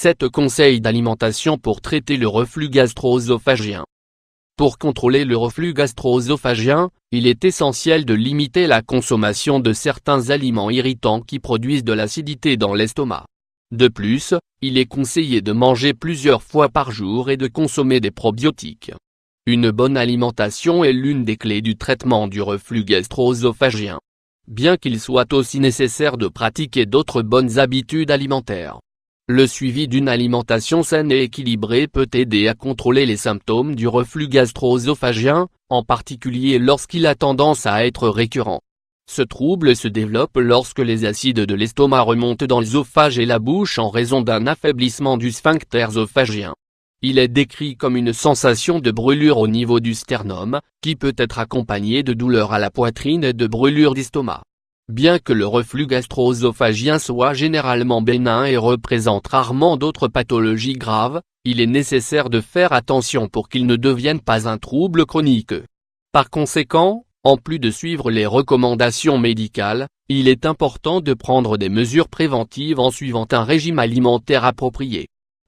7 conseils d'alimentation pour traiter le reflux gastro-œsophagien. Pour contrôler le reflux gastro-œsophagien, il est essentiel de limiter la consommation de certains aliments irritants qui produisent de l'acidité dans l'estomac. De plus, il est conseillé de manger plusieurs fois par jour et de consommer des probiotiques. Une bonne alimentation est l'une des clés du traitement du reflux gastro-œsophagien. Bien qu'il soit aussi nécessaire de pratiquer d'autres bonnes habitudes alimentaires. Le suivi d'une alimentation saine et équilibrée peut aider à contrôler les symptômes du reflux gastro-œsophagien, en particulier lorsqu'il a tendance à être récurrent. Ce trouble se développe lorsque les acides de l'estomac remontent dans l'œsophage et la bouche en raison d'un affaiblissement du sphincter œsophagien. Il est décrit comme une sensation de brûlure au niveau du sternum, qui peut être accompagnée de douleurs à la poitrine et de brûlures d'estomac. Bien que le reflux gastro-œsophagien soit généralement bénin et représente rarement d'autres pathologies graves, il est nécessaire de faire attention pour qu'il ne devienne pas un trouble chronique. Par conséquent, en plus de suivre les recommandations médicales, il est important de prendre des mesures préventives en suivant un régime alimentaire approprié.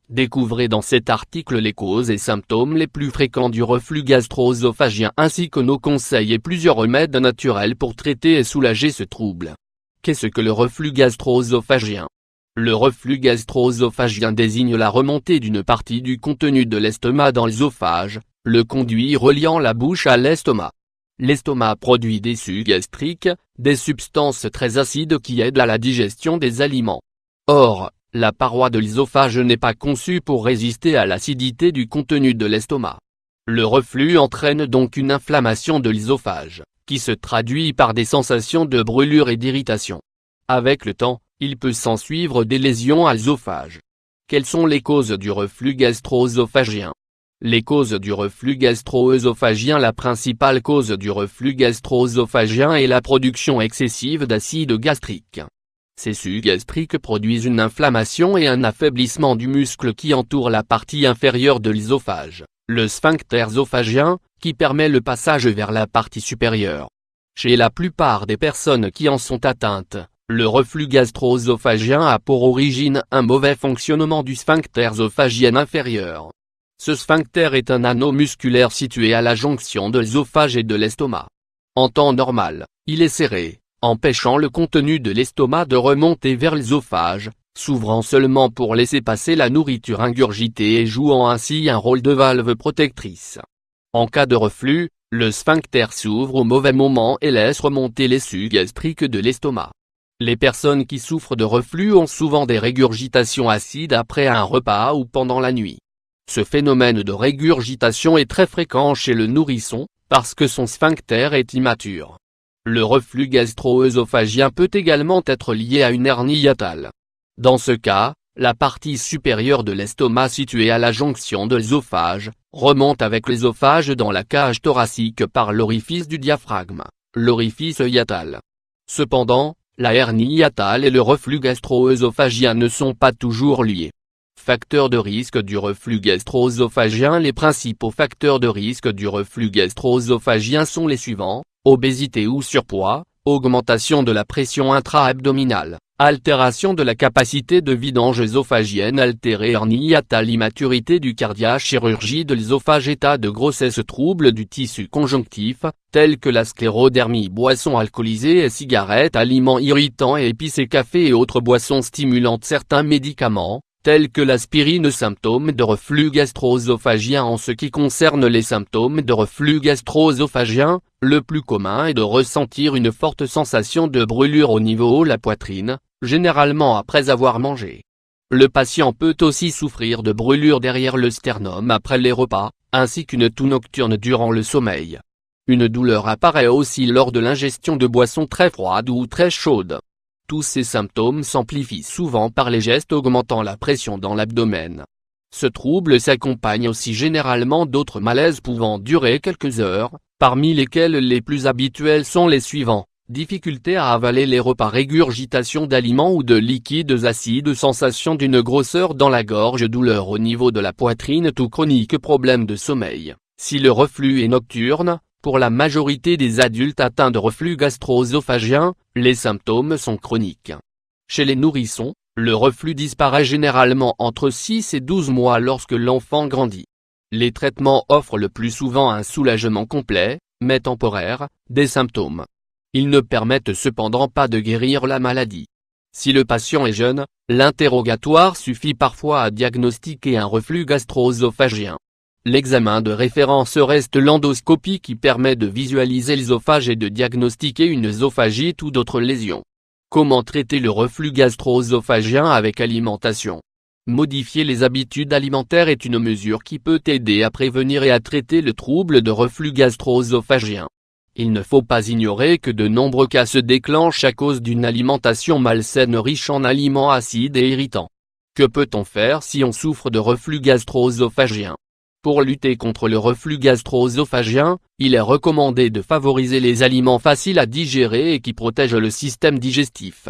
Découvrez dans cet article les causes et symptômes les plus fréquents du reflux gastro-œsophagien ainsi que nos conseils et plusieurs remèdes naturels pour traiter et soulager ce trouble. Qu'est-ce que le reflux gastro-œsophagien? Le reflux gastro-œsophagien désigne la remontée d'une partie du contenu de l'estomac dans l'œsophage, le conduit reliant la bouche à l'estomac. L'estomac produit des sucs gastriques, des substances très acides qui aident à la digestion des aliments. Or, la paroi de l'œsophage n'est pas conçue pour résister à l'acidité du contenu de l'estomac. Le reflux entraîne donc une inflammation de l'œsophage, qui se traduit par des sensations de brûlure et d'irritation. Avec le temps, il peut s'ensuivre des lésions à l'œsophage. Quelles sont les causes du reflux gastro-œsophagien? Les causes du reflux gastro-œsophagien. La principale cause du reflux gastro-œsophagien est la production excessive d'acide gastrique. Ces sucs gastriques produisent une inflammation et un affaiblissement du muscle qui entoure la partie inférieure de l'œsophage, le sphincter œsophagien, qui permet le passage vers la partie supérieure. Chez la plupart des personnes qui en sont atteintes, le reflux gastro-œsophagien a pour origine un mauvais fonctionnement du sphincter œsophagien inférieur. Ce sphincter est un anneau musculaire situé à la jonction de l'œsophage et de l'estomac. En temps normal, il est serré, empêchant le contenu de l'estomac de remonter vers l'œsophage, s'ouvrant seulement pour laisser passer la nourriture ingurgitée et jouant ainsi un rôle de valve protectrice. En cas de reflux, le sphincter s'ouvre au mauvais moment et laisse remonter les sucs gastriques de l'estomac. Les personnes qui souffrent de reflux ont souvent des régurgitations acides après un repas ou pendant la nuit. Ce phénomène de régurgitation est très fréquent chez le nourrisson, parce que son sphincter est immature. Le reflux gastro-œsophagien peut également être lié à une hernie hiatale. Dans ce cas, la partie supérieure de l'estomac située à la jonction de l'œsophage, remonte avec l'œsophage dans la cage thoracique par l'orifice du diaphragme, l'orifice hiatal. Cependant, la hernie hiatale et le reflux gastro-œsophagien ne sont pas toujours liés. Facteurs de risque du reflux gastro-œsophagien. Les principaux facteurs de risque du reflux gastro-œsophagien sont les suivants: obésité ou surpoids, augmentation de la pression intra-abdominale, altération de la capacité de vidange œsophagienne altérée, hernie hiatale, immaturité du cardiaque, chirurgie de l'œsophage, état de grossesse, troubles du tissu conjonctif, tels que la sclérodermie, boissons alcoolisées et cigarettes, aliments irritants et épicés, café et autres boissons stimulantes, certains médicaments, tels que l'aspirine. Symptômes de reflux gastro-œsophagien. En ce qui concerne les symptômes de reflux gastro-œsophagien, le plus commun est de ressentir une forte sensation de brûlure au niveau de la poitrine, généralement après avoir mangé. Le patient peut aussi souffrir de brûlures derrière le sternum après les repas, ainsi qu'une toux nocturne durant le sommeil. Une douleur apparaît aussi lors de l'ingestion de boissons très froides ou très chaudes. Tous ces symptômes s'amplifient souvent par les gestes augmentant la pression dans l'abdomen. Ce trouble s'accompagne aussi généralement d'autres malaises pouvant durer quelques heures, parmi lesquels les plus habituels sont les suivants: difficulté à avaler les repas, régurgitation d'aliments ou de liquides acides, sensation d'une grosseur dans la gorge, douleur au niveau de la poitrine, toux chronique, problème de sommeil. Si le reflux est nocturne, pour la majorité des adultes atteints de reflux gastro-œsophagien, les symptômes sont chroniques. Chez les nourrissons, Le reflux disparaît généralement entre 6 et 12 mois lorsque l'enfant grandit. Les traitements offrent le plus souvent un soulagement complet, mais temporaire, des symptômes. Ils ne permettent cependant pas de guérir la maladie. Si le patient est jeune, l'interrogatoire suffit parfois à diagnostiquer un reflux gastro-œsophagien. L'examen de référence reste l'endoscopie qui permet de visualiser l'œsophage et de diagnostiquer une œsophagite ou d'autres lésions. Comment traiter le reflux gastro-œsophagien avec alimentation? Modifier les habitudes alimentaires est une mesure qui peut aider à prévenir et à traiter le trouble de reflux gastro-œsophagien. Il ne faut pas ignorer que de nombreux cas se déclenchent à cause d'une alimentation malsaine riche en aliments acides et irritants. Que peut-on faire si on souffre de reflux gastro-œsophagien? Pour lutter contre le reflux gastro-œsophagien, il est recommandé de favoriser les aliments faciles à digérer et qui protègent le système digestif.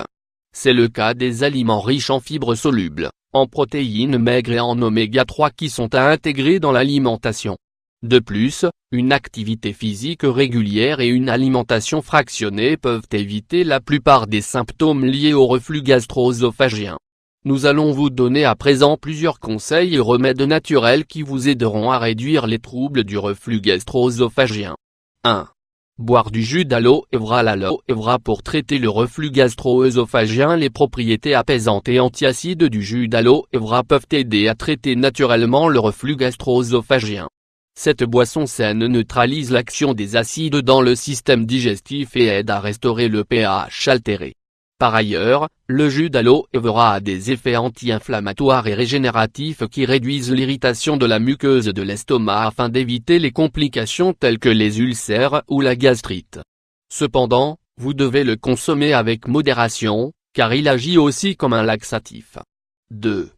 C'est le cas des aliments riches en fibres solubles, en protéines maigres et en oméga 3 qui sont à intégrer dans l'alimentation. De plus, une activité physique régulière et une alimentation fractionnée peuvent éviter la plupart des symptômes liés au reflux gastro-œsophagien. Nous allons vous donner à présent plusieurs conseils et remèdes naturels qui vous aideront à réduire les troubles du reflux gastro-œsophagien. 1. Boire du jus d'aloe vera. L'aloe vera pour traiter le reflux gastro-œsophagien. Les propriétés apaisantes et antiacides du jus d'aloe vera peuvent aider à traiter naturellement le reflux gastro-œsophagien. Cette boisson saine neutralise l'action des acides dans le système digestif et aide à restaurer le pH altéré. Par ailleurs, le jus d'aloe vera a des effets anti-inflammatoires et régénératifs qui réduisent l'irritation de la muqueuse de l'estomac afin d'éviter les complications telles que les ulcères ou la gastrite. Cependant, vous devez le consommer avec modération, car il agit aussi comme un laxatif. 2.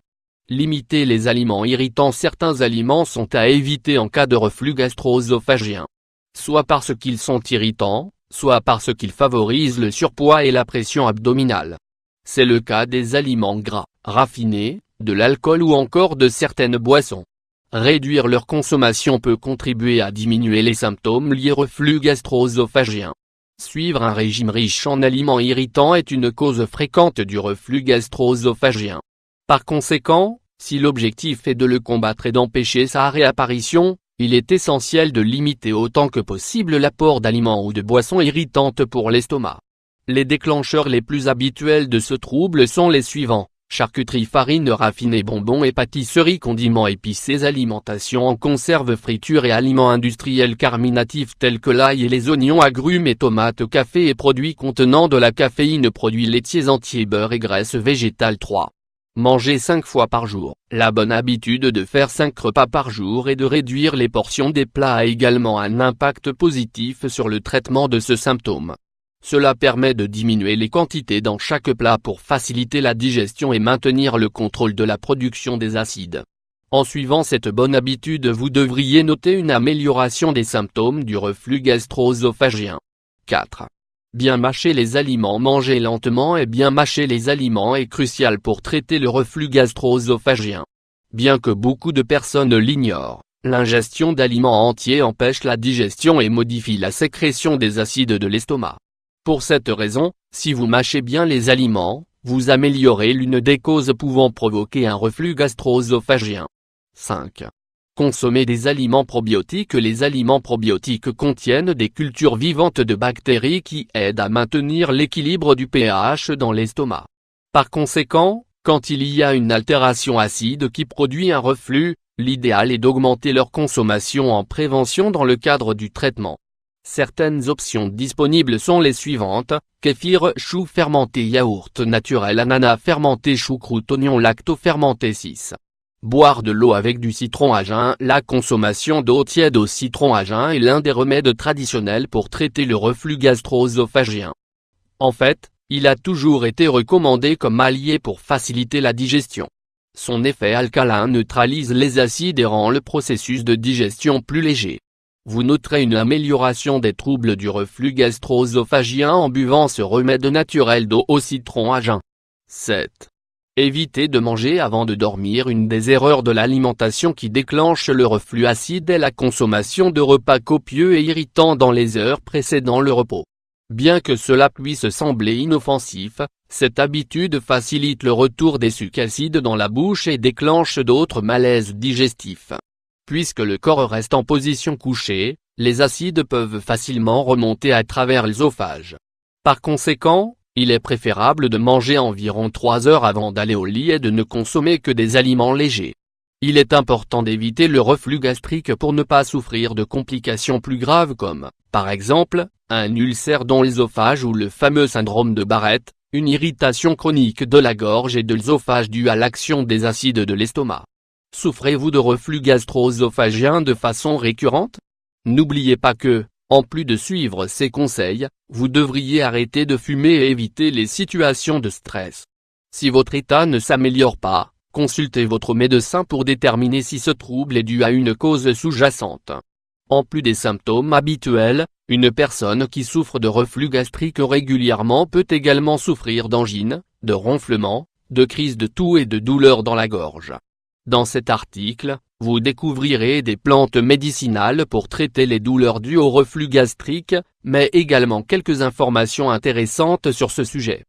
Limiter les aliments irritants. Certains aliments sont à éviter en cas de reflux gastro-œsophagien. Soit parce qu'ils sont irritants, soit parce qu'ils favorisent le surpoids et la pression abdominale. C'est le cas des aliments gras, raffinés, de l'alcool ou encore de certaines boissons. Réduire leur consommation peut contribuer à diminuer les symptômes liés au reflux gastro-œsophagien. Suivre un régime riche en aliments irritants est une cause fréquente du reflux gastro-œsophagien. Par conséquent, si l'objectif est de le combattre et d'empêcher sa réapparition, il est essentiel de limiter autant que possible l'apport d'aliments ou de boissons irritantes pour l'estomac. Les déclencheurs les plus habituels de ce trouble sont les suivants: charcuterie, farine raffinée, bonbons et pâtisseries, condiments épicés, alimentation en conserve, friture et aliments industriels carminatifs tels que l'ail et les oignons, agrumes et tomates, café et produits contenant de la caféine, produits laitiers entiers, beurre et graisse végétale. 3. Manger 5 fois par jour. La bonne habitude de faire 5 repas par jour et de réduire les portions des plats a également un impact positif sur le traitement de ce symptôme. Cela permet de diminuer les quantités dans chaque plat pour faciliter la digestion et maintenir le contrôle de la production des acides. En suivant cette bonne habitude, vous devriez noter une amélioration des symptômes du reflux gastro-œsophagien. 4. Bien mâcher les aliments. Manger lentement et bien mâcher les aliments est crucial pour traiter le reflux gastro-œsophagien. Bien que beaucoup de personnes l'ignorent, l'ingestion d'aliments entiers empêche la digestion et modifie la sécrétion des acides de l'estomac. Pour cette raison, si vous mâchez bien les aliments, vous améliorez l'une des causes pouvant provoquer un reflux gastro-œsophagien. 5. Consommer des aliments probiotiques. Les aliments probiotiques contiennent des cultures vivantes de bactéries qui aident à maintenir l'équilibre du pH dans l'estomac. Par conséquent, quand il y a une altération acide qui produit un reflux, l'idéal est d'augmenter leur consommation en prévention dans le cadre du traitement. Certaines options disponibles sont les suivantes: kéfir, chou fermenté, yaourt naturel, ananas fermenté, choucroute, oignon, lacto fermenté. 6. Boire de l'eau avec du citron à jeun. La consommation d'eau tiède au citron à jeun est l'un des remèdes traditionnels pour traiter le reflux gastro-œsophagien. En fait, il a toujours été recommandé comme allié pour faciliter la digestion. Son effet alcalin neutralise les acides et rend le processus de digestion plus léger. Vous noterez une amélioration des troubles du reflux gastro-œsophagien en buvant ce remède naturel d'eau au citron à jeun. 7. Évitez de manger avant de dormir. Une des erreurs de l'alimentation qui déclenche le reflux acide est la consommation de repas copieux et irritants dans les heures précédant le repos. Bien que cela puisse sembler inoffensif, cette habitude facilite le retour des sucs acides dans la bouche et déclenche d'autres malaises digestifs. Puisque le corps reste en position couchée, les acides peuvent facilement remonter à travers l'œsophage. Par conséquent, il est préférable de manger environ 3 heures avant d'aller au lit et de ne consommer que des aliments légers. Il est important d'éviter le reflux gastrique pour ne pas souffrir de complications plus graves comme, par exemple, un ulcère dans l'œsophage ou le fameux syndrome de Barrett, une irritation chronique de la gorge et de l'œsophage due à l'action des acides de l'estomac. Souffrez-vous de reflux gastro-œsophagien de façon récurrente? N'oubliez pas que, en plus de suivre ces conseils, vous devriez arrêter de fumer et éviter les situations de stress. Si votre état ne s'améliore pas, consultez votre médecin pour déterminer si ce trouble est dû à une cause sous-jacente. En plus des symptômes habituels, une personne qui souffre de reflux gastrique régulièrement peut également souffrir d'angine, de ronflement, de crises de toux et de douleurs dans la gorge. Dans cet article, vous découvrirez des plantes médicinales pour traiter les douleurs dues au reflux gastrique, mais également quelques informations intéressantes sur ce sujet.